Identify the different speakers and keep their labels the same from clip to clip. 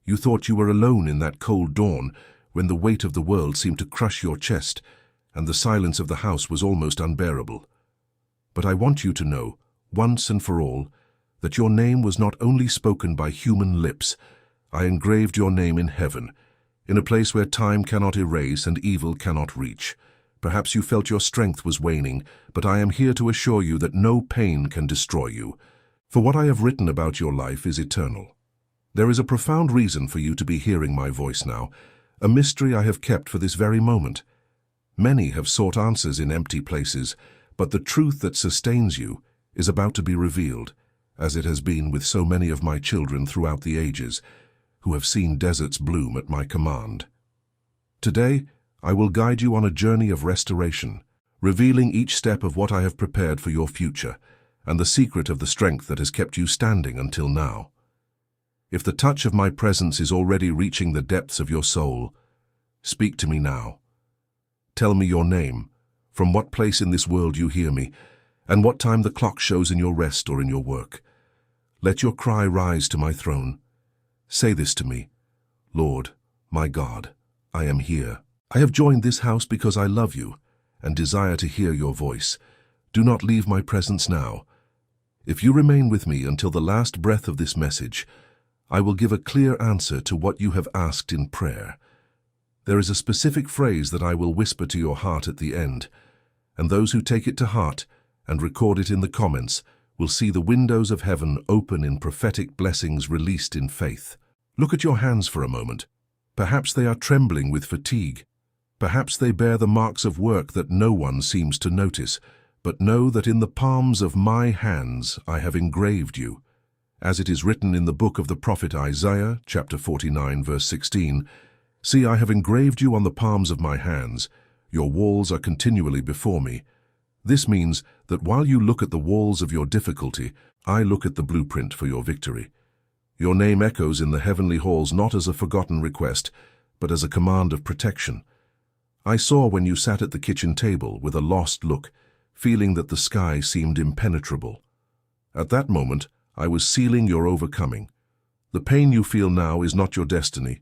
Speaker 1: You thought you were alone in that cold dawn when the weight of the world seemed to crush your chest and the silence of the house was almost unbearable. But I want you to know, once and for all, that your name was not only spoken by human lips. I engraved your name in heaven, in a place where time cannot erase and evil cannot reach. Perhaps you felt your strength was waning, but I am here to assure you that no pain can destroy you. For what I have written about your life is eternal. There is a profound reason for you to be hearing my voice now, a mystery I have kept for this very moment. Many have sought answers in empty places, but the truth that sustains you is about to be revealed, as it has been with so many of my children throughout the ages, who have seen deserts bloom at my command. Today, I will guide you on a journey of restoration, revealing each step of what I have prepared for your future, and the secret of the strength that has kept you standing until now. If the touch of my presence is already reaching the depths of your soul, speak to me now. Tell me your name, from what place in this world you hear me, and what time the clock shows in your rest or in your work. Let your cry rise to my throne. Say this to me: Lord, my God, I am here. I have joined this house because I love you and desire to hear your voice. Do not leave my presence now. If you remain with me until the last breath of this message, I will give a clear answer to what you have asked in prayer. There is a specific phrase that I will whisper to your heart at the end, and those who take it to heart and record it in the comments will see the windows of heaven open in prophetic blessings released in faith. Look at your hands for a moment. Perhaps they are trembling with fatigue. Perhaps they bear the marks of work that no one seems to notice, but know that in the palms of my hands I have engraved you. As it is written in the book of the prophet Isaiah, chapter 49, verse 16, "See, I have engraved you on the palms of my hands. Your walls are continually before me." This means that while you look at the walls of your difficulty, I look at the blueprint for your victory. Your name echoes in the heavenly halls not as a forgotten request, but as a command of protection. I saw when you sat at the kitchen table with a lost look, feeling that the sky seemed impenetrable. At that moment, I was sealing your overcoming. The pain you feel now is not your destiny.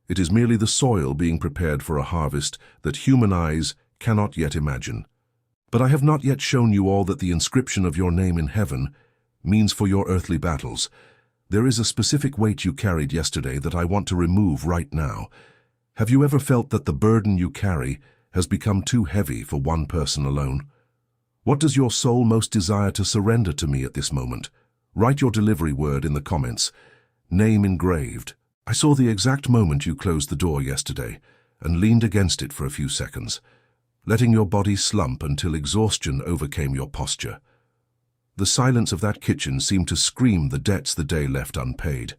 Speaker 1: It is merely the soil being prepared for a harvest that human eyes cannot yet imagine. But I have not yet shown you all that the inscription of your name in heaven means for your earthly battles. There is a specific weight you carried yesterday that I want to remove right now. Have you ever felt that the burden you carry has become too heavy for one person alone? What does your soul most desire to surrender to me at this moment? Write your delivery word in the comments. Name engraved. I saw the exact moment you closed the door yesterday and leaned against it for a few seconds, letting your body slump until exhaustion overcame your posture. The silence of that kitchen seemed to scream the debts the day left unpaid,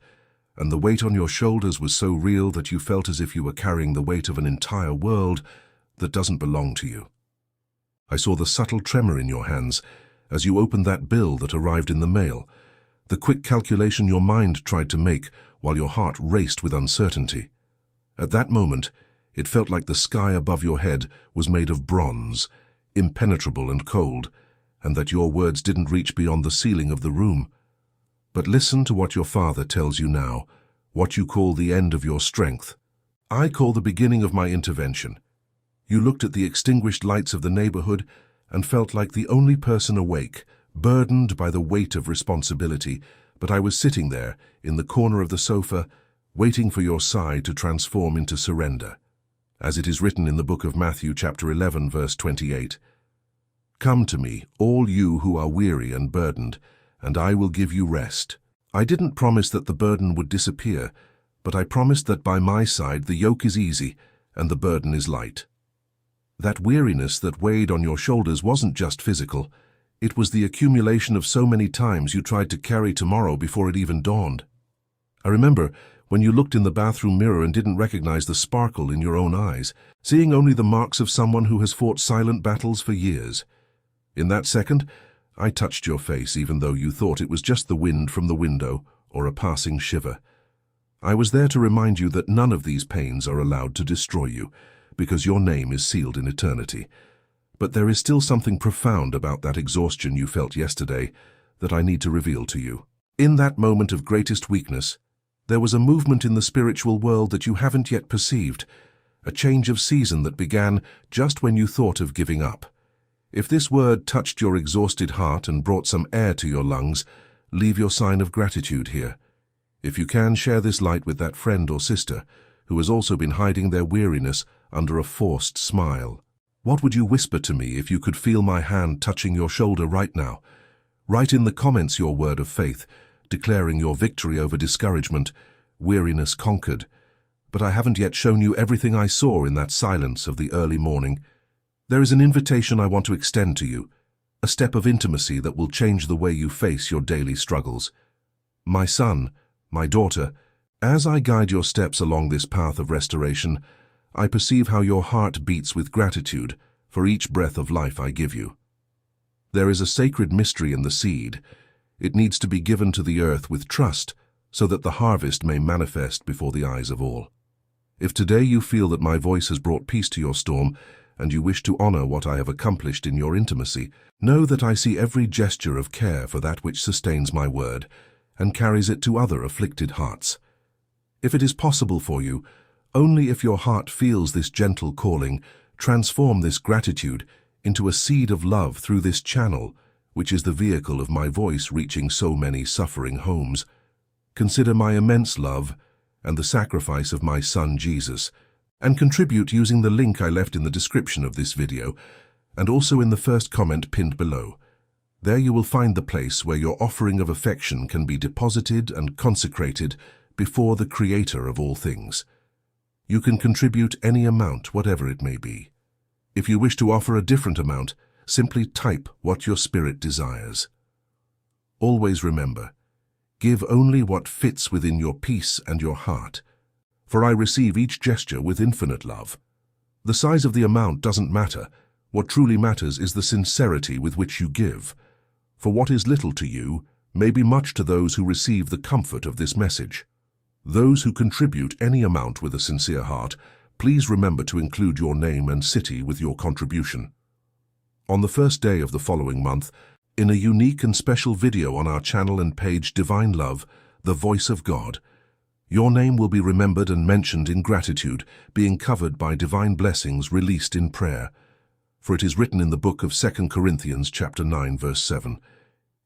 Speaker 1: and the weight on your shoulders was so real that you felt as if you were carrying the weight of an entire world that doesn't belong to you. I saw the subtle tremor in your hands as you opened that bill that arrived in the mail, the quick calculation your mind tried to make while your heart raced with uncertainty. At that moment, it felt like the sky above your head was made of bronze, impenetrable and cold, and that your words didn't reach beyond the ceiling of the room. But listen to what your Father tells you now, what you call the end of your strength. I call the beginning of my intervention. You looked at the extinguished lights of the neighborhood and felt like the only person awake, burdened by the weight of responsibility, but I was sitting there, in the corner of the sofa, waiting for your sigh to transform into surrender. As it is written in the book of Matthew, chapter 11, verse 28, "Come to me, all you who are weary and burdened, and I will give you rest." I didn't promise that the burden would disappear, but I promised that by my side the yoke is easy and the burden is light. That weariness that weighed on your shoulders wasn't just physical. It was the accumulation of so many times you tried to carry tomorrow before it even dawned. I remember when you looked in the bathroom mirror and didn't recognize the sparkle in your own eyes, seeing only the marks of someone who has fought silent battles for years. In that second, I touched your face even though you thought it was just the wind from the window or a passing shiver. I was there to remind you that none of these pains are allowed to destroy you, because your name is sealed in eternity. But there is still something profound about that exhaustion you felt yesterday that I need to reveal to you. In that moment of greatest weakness, There was a movement in the spiritual world that you haven't yet perceived, a change of season that began just when you thought of giving up. If this word touched your exhausted heart and brought some air to your lungs, leave your sign of gratitude here. If you can, share this light with that friend or sister who has also been hiding their weariness under a forced smile. What would you whisper to me if you could feel my hand touching your shoulder right now? Write in the comments your word of faith, declaring your victory over discouragement, weariness conquered. But I haven't yet shown you everything I saw in that silence of the early morning. There is an invitation I want to extend to you, a step of intimacy that will change the way you face your daily struggles. My son, my daughter, as I guide your steps along this path of restoration, I perceive how your heart beats with gratitude for each breath of life I give you. There is a sacred mystery in the seed. It needs to be given to the earth with trust so that the harvest may manifest before the eyes of all. If today you feel that my voice has brought peace to your storm and you wish to honor what I have accomplished in your intimacy, know that I see every gesture of care for that which sustains my word and carries it to other afflicted hearts. If it is possible for you, only if your heart feels this gentle calling, transform this gratitude into a seed of love through this channel, which is the vehicle of my voice reaching so many suffering homes. Consider my immense love and the sacrifice of my son Jesus, and contribute using the link I left in the description of this video and also in the first comment pinned below. There you will find the place where your offering of affection can be deposited and consecrated before the Creator of all things. You can contribute any amount, whatever it may be. If you wish to offer a different amount, simply type what your spirit desires. Always remember, give only what fits within your peace and your heart, for I receive each gesture with infinite love. The size of the amount doesn't matter. What truly matters is the sincerity with which you give. For what is little to you may be much to those who receive the comfort of this message. Those who contribute any amount with a sincere heart, please remember to include your name and city with your contribution. On the first day of the following month, in a unique and special video on our channel and page Divine Love, The Voice of God, your name will be remembered and mentioned in gratitude, being covered by divine blessings released in prayer. For it is written in the book of 2 Corinthians chapter 9 verse 7,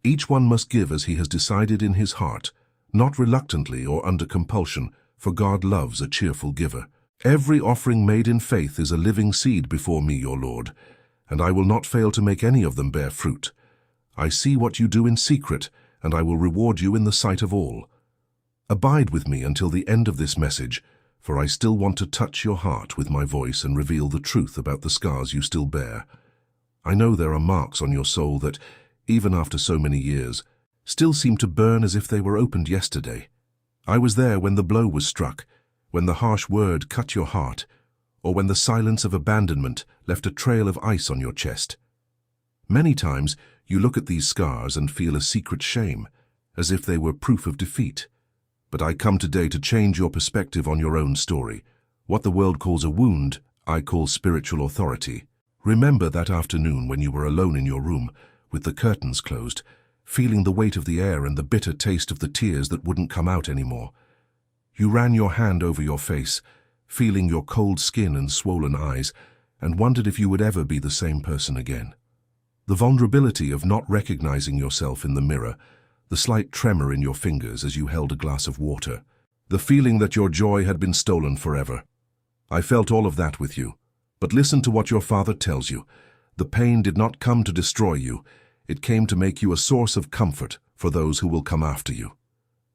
Speaker 1: "Each one must give as he has decided in his heart, not reluctantly or under compulsion, for God loves a cheerful giver." Every offering made in faith is a living seed before me, your Lord, and I will not fail to make any of them bear fruit. I see what you do in secret, and I will reward you in the sight of all. Abide with me until the end of this message, for I still want to touch your heart with my voice and reveal the truth about the scars you still bear. I know there are marks on your soul that, even after so many years, still seem to burn as if they were opened yesterday. I was there when the blow was struck, when the harsh word cut your heart, or when the silence of abandonment left a trail of ice on your chest. Many times you look at these scars and feel a secret shame, as if they were proof of defeat. But I come today to change your perspective on your own story. What the world calls a wound, I call spiritual authority. Remember that afternoon when you were alone in your room, with the curtains closed, feeling the weight of the air and the bitter taste of the tears that wouldn't come out anymore. You ran your hand over your face, feeling your cold skin and swollen eyes, and wondered if you would ever be the same person again. The vulnerability of not recognizing yourself in the mirror, the slight tremor in your fingers as you held a glass of water, the feeling that your joy had been stolen forever. I felt all of that with you, but listen to what your Father tells you. The pain did not come to destroy you. It came to make you a source of comfort for those who will come after you.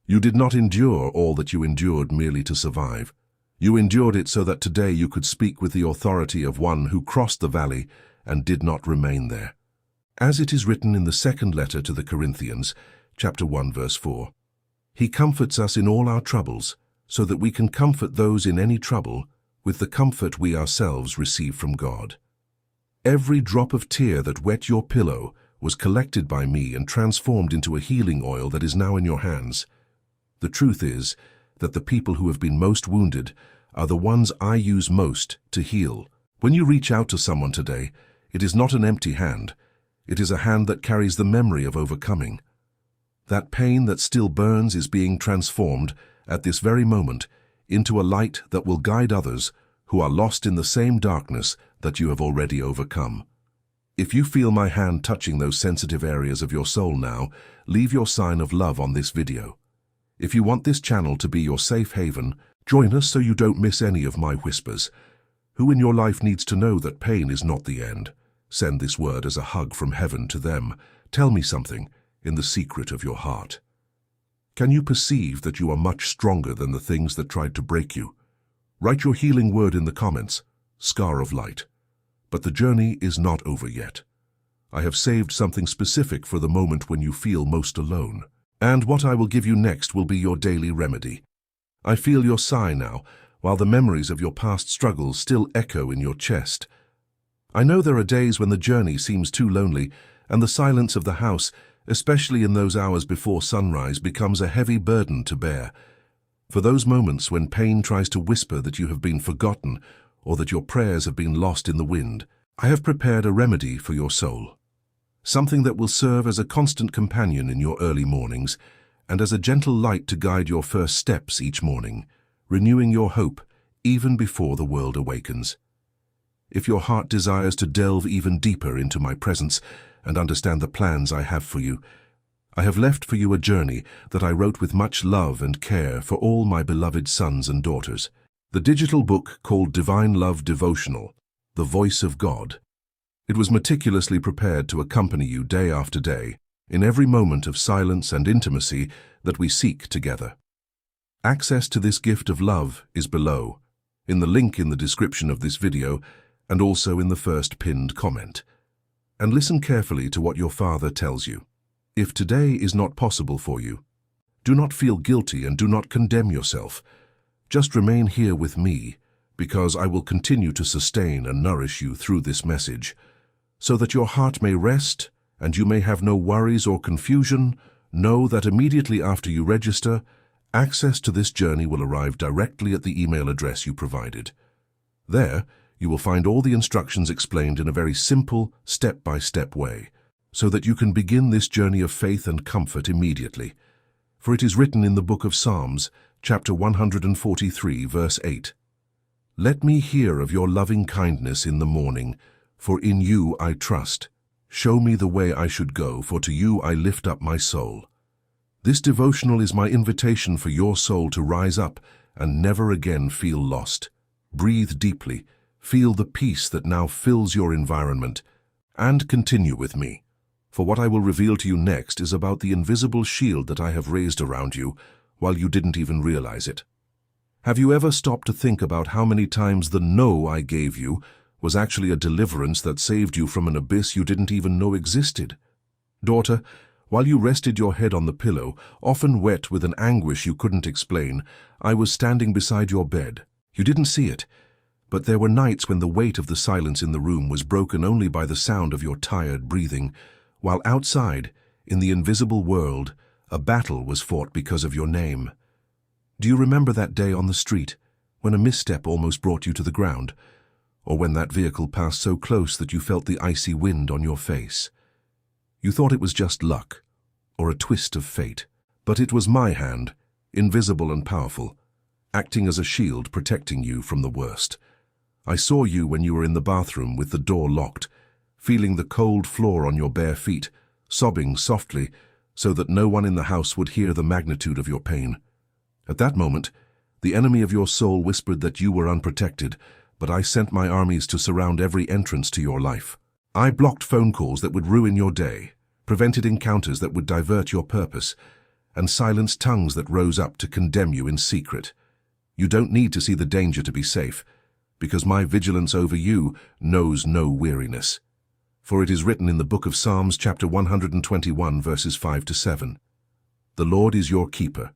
Speaker 1: You did not endure all that you endured merely to survive. You endured it so that today you could speak with the authority of one who crossed the valley and did not remain there. As it is written in the second letter to the Corinthians, chapter 1 verse 4, "He comforts us in all our troubles, so that we can comfort those in any trouble with the comfort we ourselves receive from God." Every drop of tear that wet your pillow was collected by me and transformed into a healing oil that is now in your hands. The truth is that the people who have been most wounded are the ones I use most to heal. When you reach out to someone today, it is not an empty hand. It is a hand that carries the memory of overcoming. That pain that still burns is being transformed at this very moment, into a light that will guide others who are lost in the same darkness that you have already overcome. If you feel my hand touching those sensitive areas of your soul now, leave your sign of love on this video. If you want this channel to be your safe haven, join us so you don't miss any of my whispers. Who in your life needs to know that pain is not the end? Send this word as a hug from heaven to them. Tell me something in the secret of your heart. Can you perceive that you are much stronger than the things that tried to break you? Write your healing word in the comments, Scar of Light. But the journey is not over yet. I have saved something specific for the moment when you feel most alone. And what I will give you next will be your daily remedy. I feel your sigh now, while the memories of your past struggles still echo in your chest. I know there are days when the journey seems too lonely, and the silence of the house, especially in those hours before sunrise, becomes a heavy burden to bear. For those moments when pain tries to whisper that you have been forgotten or that your prayers have been lost in the wind, I have prepared a remedy for your soul. Something that will serve as a constant companion in your early mornings and as a gentle light to guide your first steps each morning, renewing your hope even before the world awakens. If your heart desires to delve even deeper into my presence and understand the plans I have for you, I have left for you a journey that I wrote with much love and care for all my beloved sons and daughters. The digital book called Divine Love Devotional, The Voice of God. It was meticulously prepared to accompany you day after day, in every moment of silence and intimacy that we seek together. Access to this gift of love is below, in the link in the description of this video, and also in the first pinned comment. And listen carefully to what your Father tells you. If today is not possible for you, do not feel guilty and do not condemn yourself. Just remain here with me, because I will continue to sustain and nourish you through this message, so that your heart may rest and you may have no worries or confusion. Know that immediately after you register, access to this journey will arrive directly at the email address you provided. There, you will find all the instructions explained in a very simple, step-by-step way, so that you can begin this journey of faith and comfort immediately. For it is written in the book of Psalms, chapter 143, verse 8, "Let me hear of your loving kindness in the morning, for in you I trust. Show me the way I should go, for to you I lift up my soul." This devotional is my invitation for your soul to rise up and never again feel lost. Breathe deeply, feel the peace that now fills your environment, and continue with me. For what I will reveal to you next is about the invisible shield that I have raised around you while you didn't even realize it. Have you ever stopped to think about how many times the no I gave you was actually a deliverance that saved you from an abyss you didn't even know existed? Daughter, while you rested your head on the pillow, often wet with an anguish you couldn't explain, I was standing beside your bed. You didn't see it, but there were nights when the weight of the silence in the room was broken only by the sound of your tired breathing, while outside, in the invisible world, a battle was fought because of your name. Do you remember that day on the street, when a misstep almost brought you to the ground, or when that vehicle passed so close that you felt the icy wind on your face? You thought it was just luck, or a twist of fate, but it was my hand, invisible and powerful, acting as a shield protecting you from the worst. I saw you when you were in the bathroom with the door locked, feeling the cold floor on your bare feet, sobbing softly so that no one in the house would hear the magnitude of your pain. At that moment, the enemy of your soul whispered that you were unprotected, but I sent my armies to surround every entrance to your life. I blocked phone calls that would ruin your day, prevented encounters that would divert your purpose, and silenced tongues that rose up to condemn you in secret. You don't need to see the danger to be safe, because my vigilance over you knows no weariness. For it is written in the book of Psalms, chapter 121, verses 5 to 7, "The Lord is your keeper.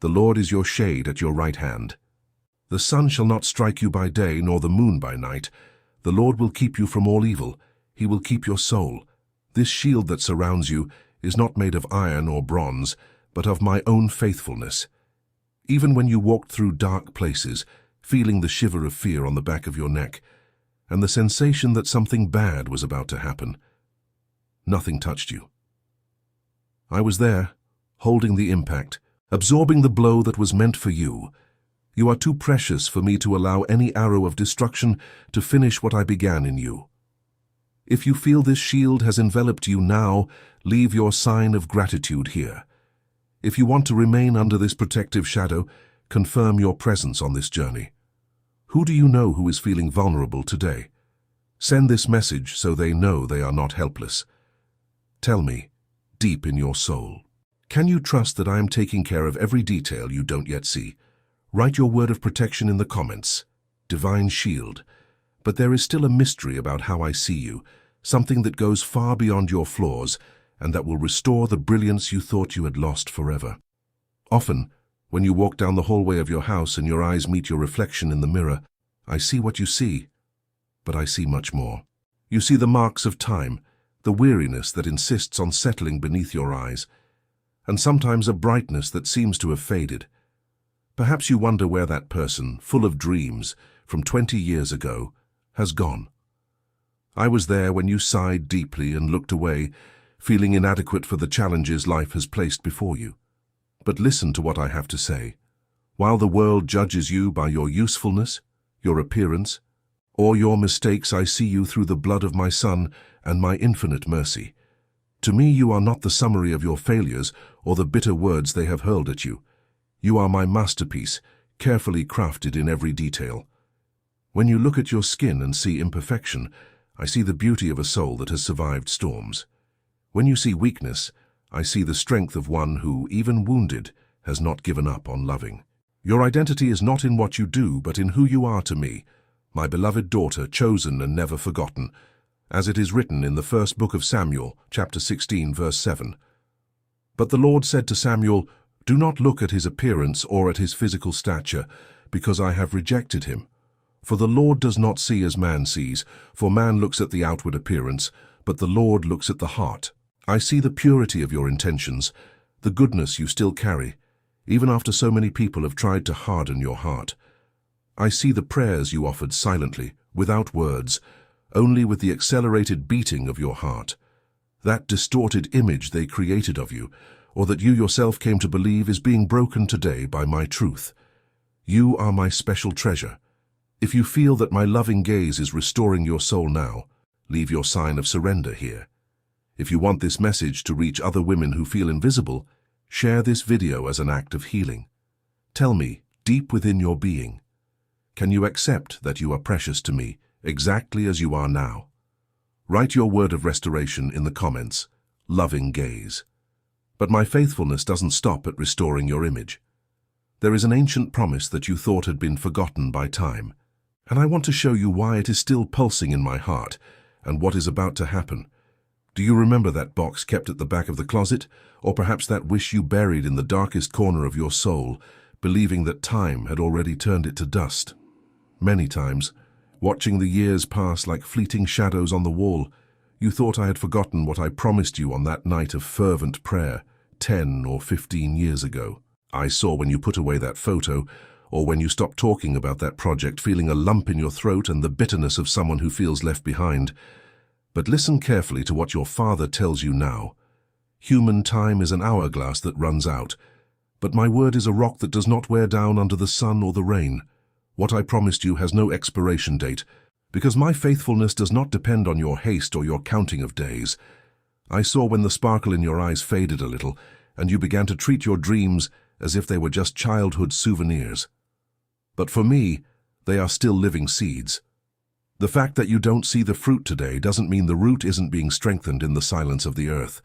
Speaker 1: The Lord is your shade at your right hand. The sun shall not strike you by day, nor the moon by night. The Lord will keep you from all evil. He will keep your soul. This shield that surrounds you is not made of iron or bronze, but of my own faithfulness." Even when you walked through dark places, feeling the shiver of fear on the back of your neck, and the sensation that something bad was about to happen, nothing touched you. I was there, holding the impact, absorbing the blow that was meant for you. You are too precious for me to allow any arrow of destruction to finish what I began in you. If you feel this shield has enveloped you now, leave your sign of gratitude here. If you want to remain under this protective shadow, confirm your presence on this journey. Who do you know who is feeling vulnerable today? Send this message so they know they are not helpless. Tell me, deep in your soul, can you trust that I am taking care of every detail you don't yet see? Write your word of protection in the comments. Divine shield. But there is still a mystery about how I see you, something that goes far beyond your flaws and that will restore the brilliance you thought you had lost forever. Often, when you walk down the hallway of your house and your eyes meet your reflection in the mirror, I see what you see, but I see much more. You see the marks of time, the weariness that insists on settling beneath your eyes, and sometimes a brightness that seems to have faded. Perhaps you wonder where that person, full of dreams, from 20 years ago, has gone. I was there when you sighed deeply and looked away, feeling inadequate for the challenges life has placed before you. But listen to what I have to say. While the world judges you by your usefulness, your appearance, or your mistakes, I see you through the blood of my Son and my infinite mercy. To me, you are not the summary of your failures or the bitter words they have hurled at you. You are my masterpiece, carefully crafted in every detail. When you look at your skin and see imperfection, I see the beauty of a soul that has survived storms. When you see weakness, I see the strength of one who, even wounded, has not given up on loving. Your identity is not in what you do, but in who you are to me, my beloved daughter, chosen and never forgotten, as it is written in the first book of Samuel, chapter 16, verse 7. But the Lord said to Samuel, "Do not look at his appearance or at his physical stature, because I have rejected him. For the Lord does not see as man sees, for man looks at the outward appearance, but the Lord looks at the heart. I see the purity of your intentions, the goodness you still carry, even after so many people have tried to harden your heart. I see the prayers you offered silently, without words, only with the accelerated beating of your heart. That distorted image they created of you, or that you yourself came to believe, is being broken today by my truth. You are my special treasure. If you feel that my loving gaze is restoring your soul now, leave your sign of surrender here. If you want this message to reach other women who feel invisible, share this video as an act of healing. Tell me, deep within your being, can you accept that you are precious to me, exactly as you are now? Write your word of restoration in the comments, loving gaze. But my faithfulness doesn't stop at restoring your image. There is an ancient promise that you thought had been forgotten by time, and I want to show you why it is still pulsing in my heart and what is about to happen. Do you remember that box kept at the back of the closet, or perhaps that wish you buried in the darkest corner of your soul, believing that time had already turned it to dust? Many times, watching the years pass like fleeting shadows on the wall, you thought I had forgotten what I promised you on that night of fervent prayer 10 or 15 years ago. I saw when you put away that photo, or when you stopped talking about that project, feeling a lump in your throat and the bitterness of someone who feels left behind. But listen carefully to what your Father tells you now. Human time is an hourglass that runs out, but my word is a rock that does not wear down under the sun or the rain. What I promised you has no expiration date, because my faithfulness does not depend on your haste or your counting of days. I saw when the sparkle in your eyes faded a little, and you began to treat your dreams as if they were just childhood souvenirs. But for me, they are still living seeds. The fact that you don't see the fruit today doesn't mean the root isn't being strengthened in the silence of the earth.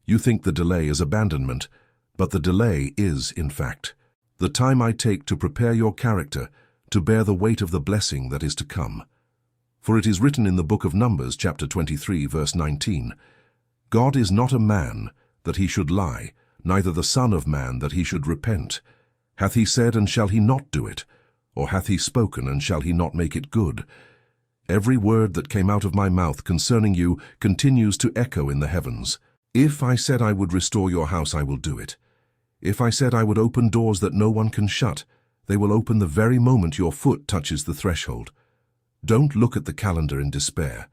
Speaker 1: You think the delay is abandonment, but the delay is, in fact, the time I take to prepare your character to bear the weight of the blessing that is to come. For it is written in the book of Numbers, chapter 23, verse 19, God is not a man that he should lie, neither the Son of Man that he should repent. Hath he said, and shall he not do it? Or hath he spoken, and shall he not make it good? Every word that came out of my mouth concerning you continues to echo in the heavens. If I said I would restore your house, I will do it. If I said I would open doors that no one can shut, they will open the very moment your foot touches the threshold. Don't look at the calendar in despair.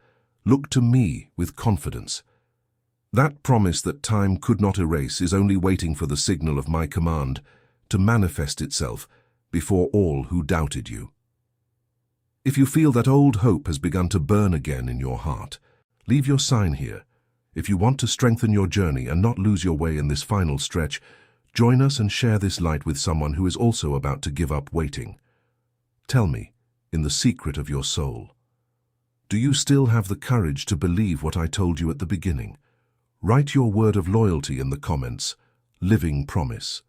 Speaker 1: Look to me with confidence. That promise that time could not erase is only waiting for the signal of my command to manifest itself before all who doubted you. If you feel that old hope has begun to burn again in your heart, leave your sign here. If you want to strengthen your journey and not lose your way in this final stretch, join us and share this light with someone who is also about to give up waiting. Tell me, in the secret of your soul, do you still have the courage to believe what I told you at the beginning? Write your word of loyalty in the comments, living promise.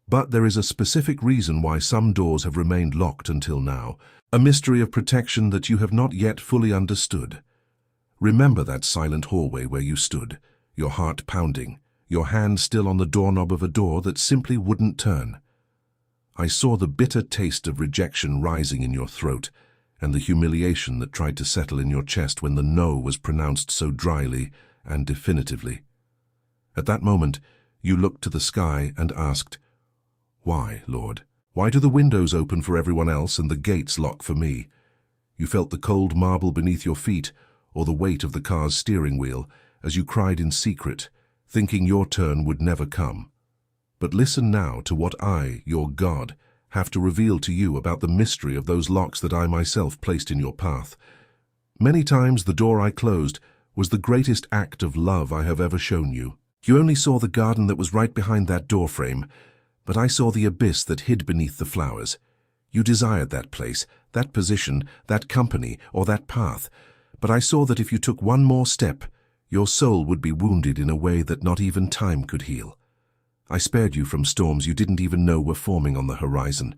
Speaker 1: But there is a specific reason why some doors have remained locked until now, a mystery of protection that you have not yet fully understood. Remember that silent hallway where you stood, your heart pounding, your hand still on the doorknob of a door that simply wouldn't turn. I saw the bitter taste of rejection rising in your throat, and the humiliation that tried to settle in your chest when the no was pronounced so dryly and definitively. At that moment, you looked to the sky and asked, "Why, Lord? Why do the windows open for everyone else and the gates lock for me?" You felt the cold marble beneath your feet or the weight of the car's steering wheel as you cried in secret, thinking your turn would never come. But listen now to what I, your God, have to reveal to you about the mystery of those locks that I myself placed in your path. Many times the door I closed was the greatest act of love I have ever shown you. You only saw the garden that was right behind that doorframe, but I saw the abyss that hid beneath the flowers. You desired that place, that position, that company, or that path, but I saw that if you took one more step, your soul would be wounded in a way that not even time could heal. I spared you from storms you didn't even know were forming on the horizon.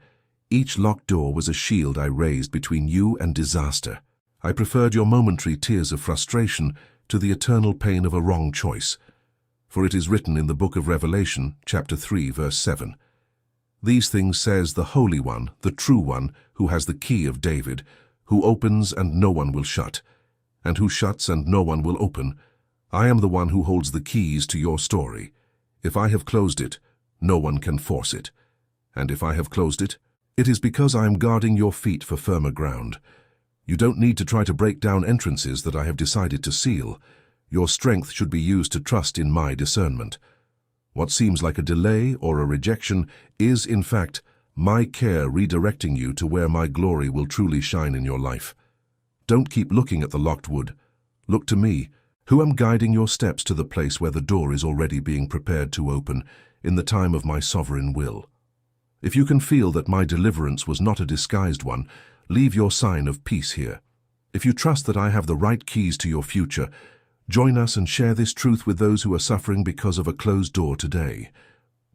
Speaker 1: Each locked door was a shield I raised between you and disaster. I preferred your momentary tears of frustration to the eternal pain of a wrong choice. For it is written in the book of Revelation, chapter 3, verse 7. These things says the Holy One, the True One, who has the key of David, who opens and no one will shut, and who shuts and no one will open. I am the one who holds the keys to your story. If I have closed it, no one can force it. And if I have closed it, it is because I am guarding your feet for firmer ground. You don't need to try to break down entrances that I have decided to seal. Your strength should be used to trust in my discernment. What seems like a delay or a rejection is, in fact, my care redirecting you to where my glory will truly shine in your life. Don't keep looking at the locked wood. Look to me, who am guiding your steps to the place where the door is already being prepared to open in the time of my sovereign will. If you can feel that my deliverance was not a disguised one, leave your sign of peace here. If you trust that I have the right keys to your future, join us and share this truth with those who are suffering because of a closed door today.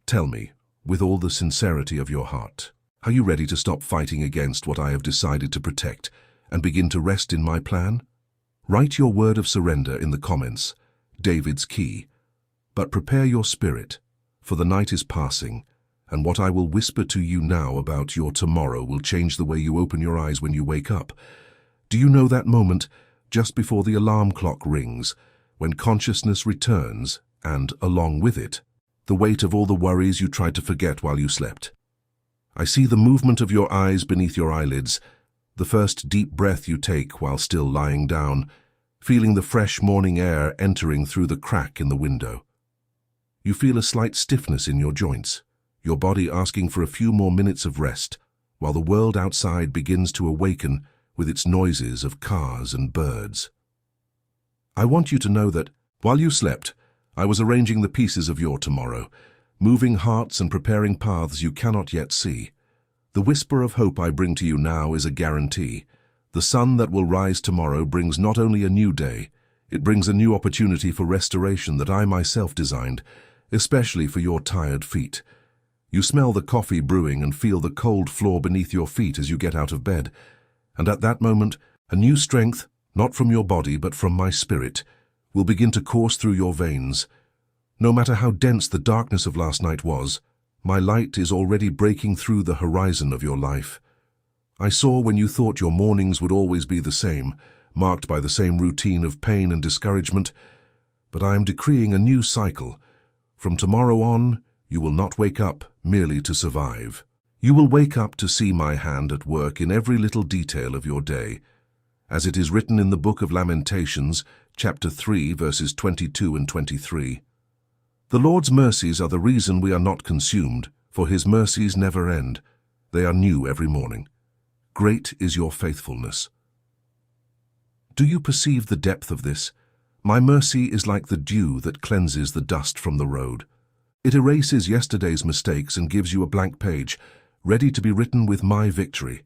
Speaker 1: Tell me, with all the sincerity of your heart, are you ready to stop fighting against what I have decided to protect and begin to rest in my plan? Write your word of surrender in the comments, David's key. But prepare your spirit, for the night is passing, and what I will whisper to you now about your tomorrow will change the way you open your eyes when you wake up. Do you know that moment, just before the alarm clock rings, when consciousness returns, and, along with it, the weight of all the worries you tried to forget while you slept? I see the movement of your eyes beneath your eyelids, the first deep breath you take while still lying down, feeling the fresh morning air entering through the crack in the window. You feel a slight stiffness in your joints, your body asking for a few more minutes of rest, while the world outside begins to awaken with its noises of cars and birds. I want you to know that, while you slept, I was arranging the pieces of your tomorrow, moving hearts and preparing paths you cannot yet see. The whisper of hope I bring to you now is a guarantee. The sun that will rise tomorrow brings not only a new day, it brings a new opportunity for restoration that I myself designed, especially for your tired feet. You smell the coffee brewing and feel the cold floor beneath your feet as you get out of bed. And at that moment, a new strength, not from your body but from my spirit, will begin to course through your veins. No matter how dense the darkness of last night was, my light is already breaking through the horizon of your life. I saw when you thought your mornings would always be the same, marked by the same routine of pain and discouragement, but I am decreeing a new cycle. From tomorrow on, you will not wake up merely to survive. You will wake up to see my hand at work in every little detail of your day. as it is written in the book of Lamentations, chapter 3, verses 22 and 23. The Lord's mercies are the reason we are not consumed, for his mercies never end. They are new every morning. Great is your faithfulness. Do you perceive the depth of this? My mercy is like the dew that cleanses the dust from the road. It erases yesterday's mistakes and gives you a blank page, ready to be written with my victory.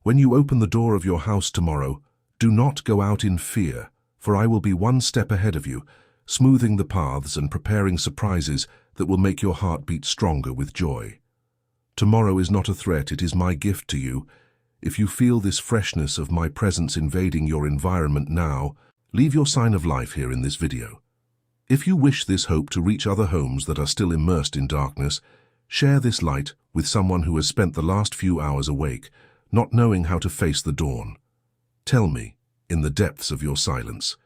Speaker 1: When you open the door of your house tomorrow, do not go out in fear, for I will be one step ahead of you, smoothing the paths and preparing surprises that will make your heart beat stronger with joy. Tomorrow is not a threat, it is my gift to you. If you feel this freshness of my presence invading your environment now, leave your sign of life here in this video. If you wish this hope to reach other homes that are still immersed in darkness, share this light with someone who has spent the last few hours awake, not knowing how to face the dawn. Tell me, in the depths of your silence,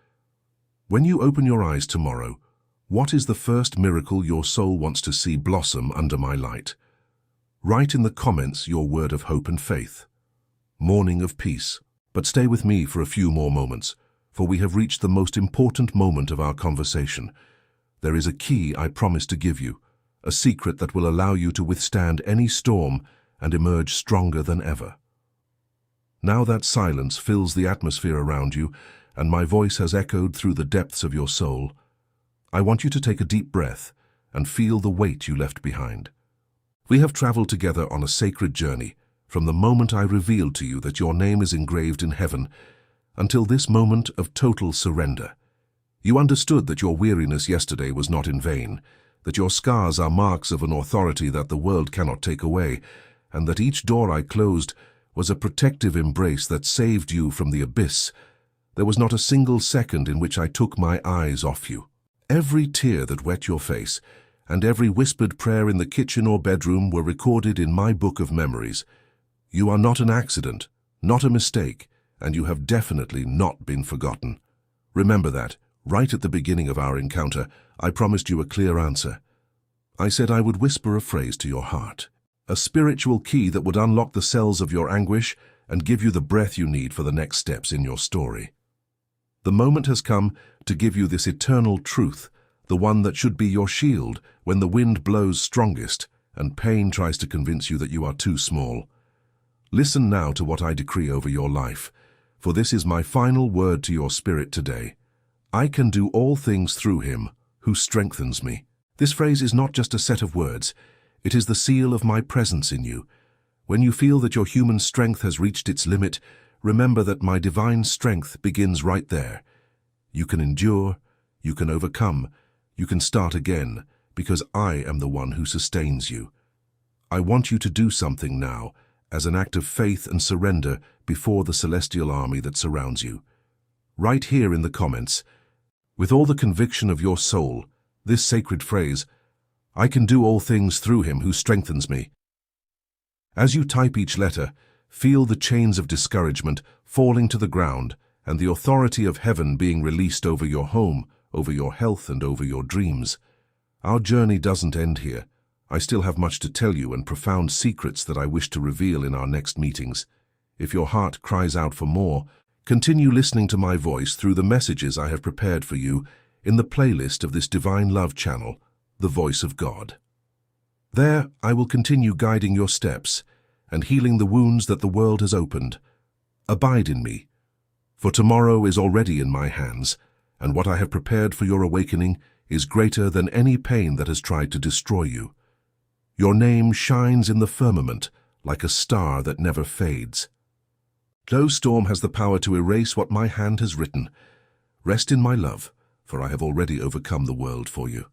Speaker 1: when you open your eyes tomorrow, what is the first miracle your soul wants to see blossom under my light? Write in the comments your word of hope and faith. Morning of peace. But stay with me for a few more moments, for we have reached the most important moment of our conversation. There is a key I promise to give you, a secret that will allow you to withstand any storm and emerge stronger than ever. Now that silence fills the atmosphere around you, and my voice has echoed through the depths of your soul, I want you to take a deep breath and feel the weight you left behind. We have traveled together on a sacred journey, from the moment I revealed to you that your name is engraved in heaven, until this moment of total surrender. You understood that your weariness yesterday was not in vain, that your scars are marks of an authority that the world cannot take away, and that each door I closed was a protective embrace that saved you from the abyss. There was not a single second in which I took my eyes off you. Every tear that wet your face, and every whispered prayer in the kitchen or bedroom were recorded in my book of memories. You are not an accident, not a mistake, and you have definitely not been forgotten. Remember that, right at the beginning of our encounter, I promised you a clear answer. I said I would whisper a phrase to your heart, a spiritual key that would unlock the cells of your anguish and give you the breath you need for the next steps in your story. The moment has come to give you this eternal truth, the one that should be your shield when the wind blows strongest and pain tries to convince you that you are too small. Listen now to what I decree over your life, for this is my final word to your spirit today. I can do all things through him who strengthens me. This phrase is not just a set of words, it is the seal of my presence in you. When you feel that your human strength has reached its limit, remember that my divine strength begins right there. You can endure, you can overcome, you can start again, because I am the one who sustains you. I want you to do something now, as an act of faith and surrender before the celestial army that surrounds you. Right here in the comments, with all the conviction of your soul, this sacred phrase, I can do all things through him who strengthens me. As you type each letter, feel the chains of discouragement falling to the ground and the authority of heaven being released over your home, over your health, and over your dreams. Our journey doesn't end here. I still have much to tell you and profound secrets that I wish to reveal in our next meetings. If your heart cries out for more, continue listening to my voice through the messages I have prepared for you in the playlist of this Divine Love channel, The Voice of God. There, I will continue guiding your steps and healing the wounds that the world has opened. Abide in me, for tomorrow is already in my hands, and what I have prepared for your awakening is greater than any pain that has tried to destroy you. Your name shines in the firmament like a star that never fades. No storm has the power to erase what my hand has written. Rest in my love, for I have already overcome the world for you.